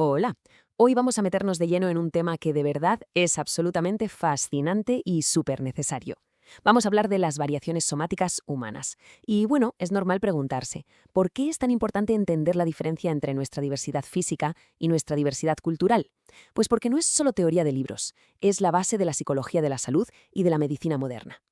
Hola, hoy vamos a meternos de lleno en un tema que de verdad es absolutamente fascinante y súper necesario. Vamos a hablar de las variaciones somáticas humanas. Y bueno, es normal preguntarse, ¿por qué es tan importante entender la diferencia entre nuestra diversidad física y nuestra diversidad cultural? Pues porque no es solo teoría de libros, es la base de la psicología de la salud y de la medicina moderna.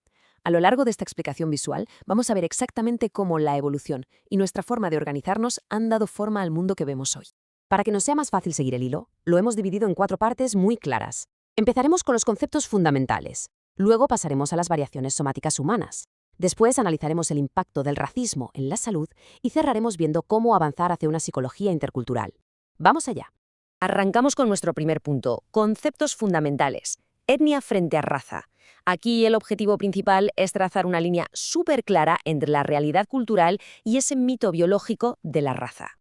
A lo largo de esta explicación visual, vamos a ver exactamente cómo la evolución y nuestra forma de organizarnos han dado forma al mundo que vemos hoy. Para que nos sea más fácil seguir el hilo, lo hemos dividido en 4 partes muy claras. Empezaremos con los conceptos fundamentales. Luego pasaremos a las variaciones somáticas humanas. Después analizaremos el impacto del racismo en la salud y cerraremos viendo cómo avanzar hacia una psicología intercultural. Vamos allá. Arrancamos con nuestro primer punto, conceptos fundamentales. Etnia frente a raza. Aquí el objetivo principal es trazar una línea súper clara entre la realidad cultural y ese mito biológico de la raza.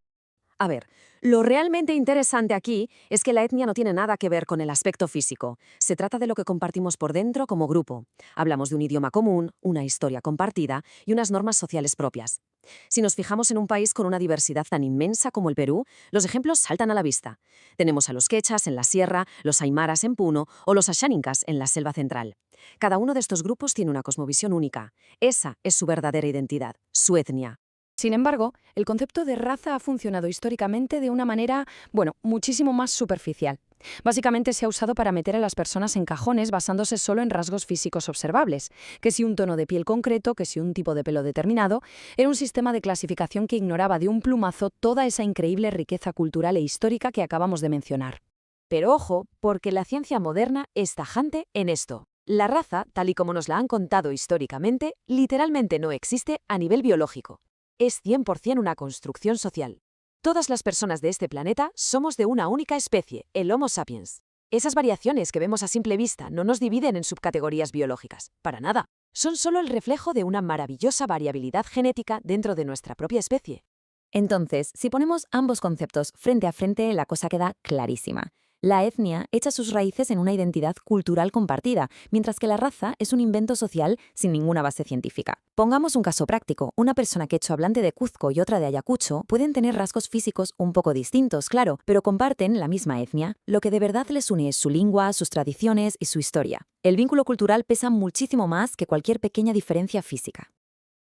A ver, lo realmente interesante aquí es que la etnia no tiene nada que ver con el aspecto físico. Se trata de lo que compartimos por dentro como grupo. Hablamos de un idioma común, una historia compartida y unas normas sociales propias. Si nos fijamos en un país con una diversidad tan inmensa como el Perú, los ejemplos saltan a la vista. Tenemos a los quechas en la sierra, los aymaras en Puno o los asháninkas en la selva central. Cada uno de estos grupos tiene una cosmovisión única. Esa es su verdadera identidad, su etnia. Sin embargo, el concepto de raza ha funcionado históricamente de una manera, bueno, muchísimo más superficial. Básicamente se ha usado para meter a las personas en cajones basándose solo en rasgos físicos observables, que si un tono de piel concreto, que si un tipo de pelo determinado, era un sistema de clasificación que ignoraba de un plumazo toda esa increíble riqueza cultural e histórica que acabamos de mencionar. Pero ojo, porque la ciencia moderna es tajante en esto. La raza, tal y como nos la han contado históricamente, literalmente no existe a nivel biológico. Es 100% una construcción social. Todas las personas de este planeta somos de una única especie, el Homo sapiens. Esas variaciones que vemos a simple vista no nos dividen en subcategorías biológicas, para nada. Son solo el reflejo de una maravillosa variabilidad genética dentro de nuestra propia especie. Entonces, si ponemos ambos conceptos frente a frente, la cosa queda clarísima. La etnia echa sus raíces en una identidad cultural compartida, mientras que la raza es un invento social sin ninguna base científica. Pongamos un caso práctico. Una persona quechua hablante de Cuzco y otra de Ayacucho pueden tener rasgos físicos un poco distintos, claro, pero comparten la misma etnia. Lo que de verdad les une es su lengua, sus tradiciones y su historia. El vínculo cultural pesa muchísimo más que cualquier pequeña diferencia física.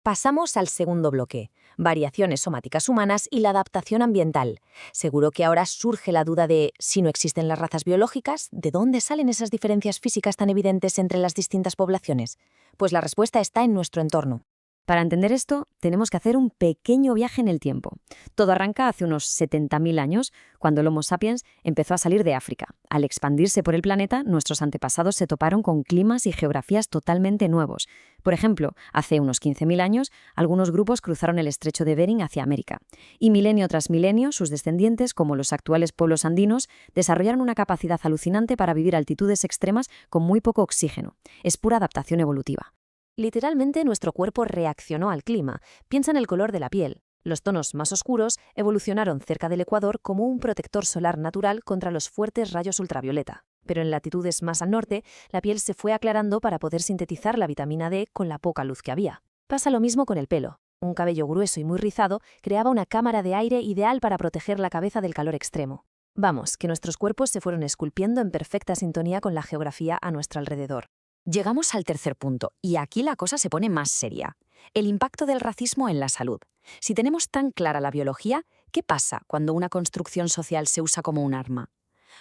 Pasamos al segundo bloque, variaciones somáticas humanas y la adaptación ambiental. Seguro que ahora surge la duda de, si no existen las razas biológicas, ¿de dónde salen esas diferencias físicas tan evidentes entre las distintas poblaciones? Pues la respuesta está en nuestro entorno. Para entender esto, tenemos que hacer un pequeño viaje en el tiempo. Todo arranca hace unos 70.000 años, cuando el Homo sapiens empezó a salir de África. Al expandirse por el planeta, nuestros antepasados se toparon con climas y geografías totalmente nuevos. Por ejemplo, hace unos 15.000 años, algunos grupos cruzaron el estrecho de Bering hacia América. Y milenio tras milenio, sus descendientes, como los actuales pueblos andinos, desarrollaron una capacidad alucinante para vivir a altitudes extremas con muy poco oxígeno. Es pura adaptación evolutiva. Literalmente, nuestro cuerpo reaccionó al clima. Piensa en el color de la piel. Los tonos más oscuros evolucionaron cerca del ecuador como un protector solar natural contra los fuertes rayos ultravioleta. Pero en latitudes más al norte, la piel se fue aclarando para poder sintetizar la vitamina D con la poca luz que había. Pasa lo mismo con el pelo. Un cabello grueso y muy rizado creaba una cámara de aire ideal para proteger la cabeza del calor extremo. Vamos, que nuestros cuerpos se fueron esculpiendo en perfecta sintonía con la geografía a nuestro alrededor. Llegamos al tercer punto, y aquí la cosa se pone más seria. El impacto del racismo en la salud. Si tenemos tan clara la biología, ¿qué pasa cuando una construcción social se usa como un arma?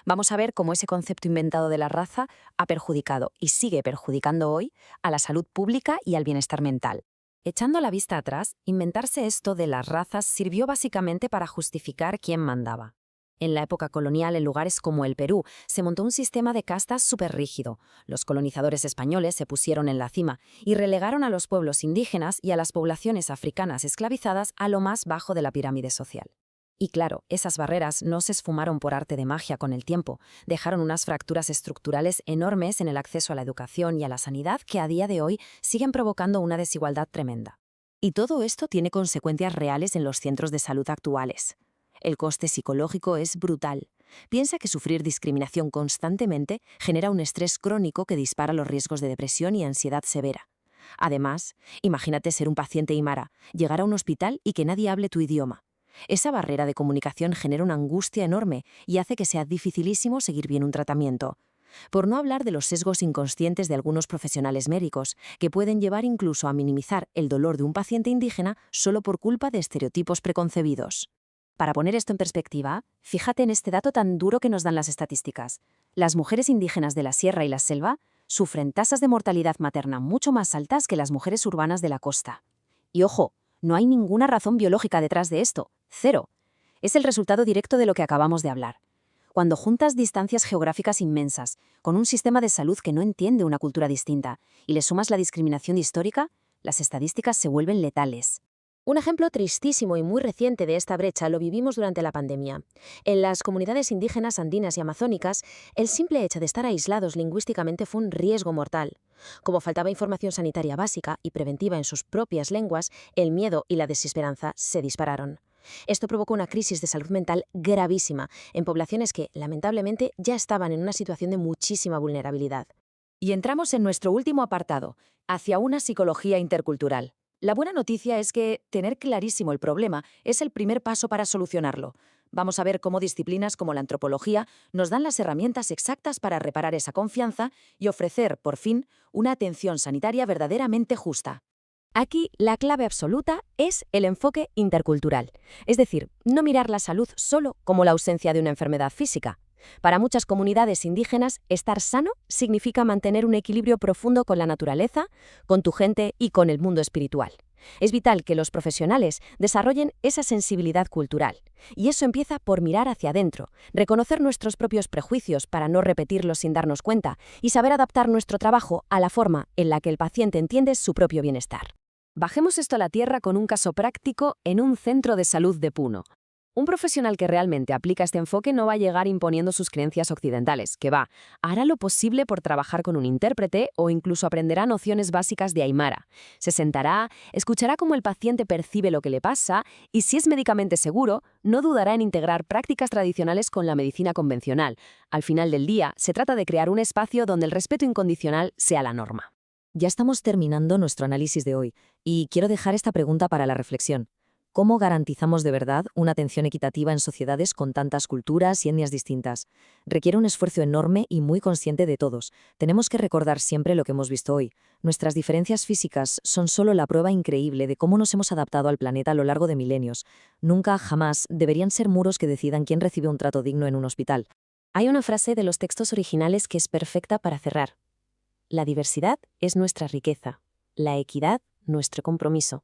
Vamos a ver cómo ese concepto inventado de la raza ha perjudicado y sigue perjudicando hoy a la salud pública y al bienestar mental. Echando la vista atrás, inventarse esto de las razas sirvió básicamente para justificar quién mandaba. En la época colonial, en lugares como el Perú, se montó un sistema de castas súper rígido. Los colonizadores españoles se pusieron en la cima y relegaron a los pueblos indígenas y a las poblaciones africanas esclavizadas a lo más bajo de la pirámide social. Y claro, esas barreras no se esfumaron por arte de magia con el tiempo, dejaron unas fracturas estructurales enormes en el acceso a la educación y a la sanidad que a día de hoy siguen provocando una desigualdad tremenda. Y todo esto tiene consecuencias reales en los centros de salud actuales. El coste psicológico es brutal. Piensa que sufrir discriminación constantemente genera un estrés crónico que dispara los riesgos de depresión y ansiedad severa. Además, imagínate ser un paciente aymara, llegar a un hospital y que nadie hable tu idioma. Esa barrera de comunicación genera una angustia enorme y hace que sea dificilísimo seguir bien un tratamiento. Por no hablar de los sesgos inconscientes de algunos profesionales médicos, que pueden llevar incluso a minimizar el dolor de un paciente indígena solo por culpa de estereotipos preconcebidos. Para poner esto en perspectiva, fíjate en este dato tan duro que nos dan las estadísticas. Las mujeres indígenas de la sierra y la selva sufren tasas de mortalidad materna mucho más altas que las mujeres urbanas de la costa. Y ojo, no hay ninguna razón biológica detrás de esto, cero. Es el resultado directo de lo que acabamos de hablar. Cuando juntas distancias geográficas inmensas, con un sistema de salud que no entiende una cultura distinta, y le sumas la discriminación histórica, las estadísticas se vuelven letales. Un ejemplo tristísimo y muy reciente de esta brecha lo vivimos durante la pandemia. En las comunidades indígenas andinas y amazónicas, el simple hecho de estar aislados lingüísticamente fue un riesgo mortal. Como faltaba información sanitaria básica y preventiva en sus propias lenguas, el miedo y la desesperanza se dispararon. Esto provocó una crisis de salud mental gravísima en poblaciones que, lamentablemente, ya estaban en una situación de muchísima vulnerabilidad. Y entramos en nuestro último apartado, hacia una psicología intercultural. La buena noticia es que tener clarísimo el problema es el primer paso para solucionarlo. Vamos a ver cómo disciplinas como la antropología nos dan las herramientas exactas para reparar esa confianza y ofrecer, por fin, una atención sanitaria verdaderamente justa. Aquí, la clave absoluta es el enfoque intercultural. Es decir, no mirar la salud solo como la ausencia de una enfermedad física. Para muchas comunidades indígenas, estar sano significa mantener un equilibrio profundo con la naturaleza, con tu gente y con el mundo espiritual. Es vital que los profesionales desarrollen esa sensibilidad cultural. Y eso empieza por mirar hacia adentro, reconocer nuestros propios prejuicios para no repetirlos sin darnos cuenta y saber adaptar nuestro trabajo a la forma en la que el paciente entiende su propio bienestar. Bajemos esto a la tierra con un caso práctico en un centro de salud de Puno. Un profesional que realmente aplica este enfoque no va a llegar imponiendo sus creencias occidentales, hará lo posible por trabajar con un intérprete o incluso aprenderá nociones básicas de aymara. Se sentará, escuchará cómo el paciente percibe lo que le pasa y, si es médicamente seguro, no dudará en integrar prácticas tradicionales con la medicina convencional. Al final del día, se trata de crear un espacio donde el respeto incondicional sea la norma. Ya estamos terminando nuestro análisis de hoy y quiero dejar esta pregunta para la reflexión. ¿Cómo garantizamos de verdad una atención equitativa en sociedades con tantas culturas y etnias distintas? Requiere un esfuerzo enorme y muy consciente de todos. Tenemos que recordar siempre lo que hemos visto hoy. Nuestras diferencias físicas son solo la prueba increíble de cómo nos hemos adaptado al planeta a lo largo de milenios. Nunca, jamás, deberían ser muros que decidan quién recibe un trato digno en un hospital. Hay una frase de los textos originales que es perfecta para cerrar. La diversidad es nuestra riqueza, la equidad nuestro compromiso.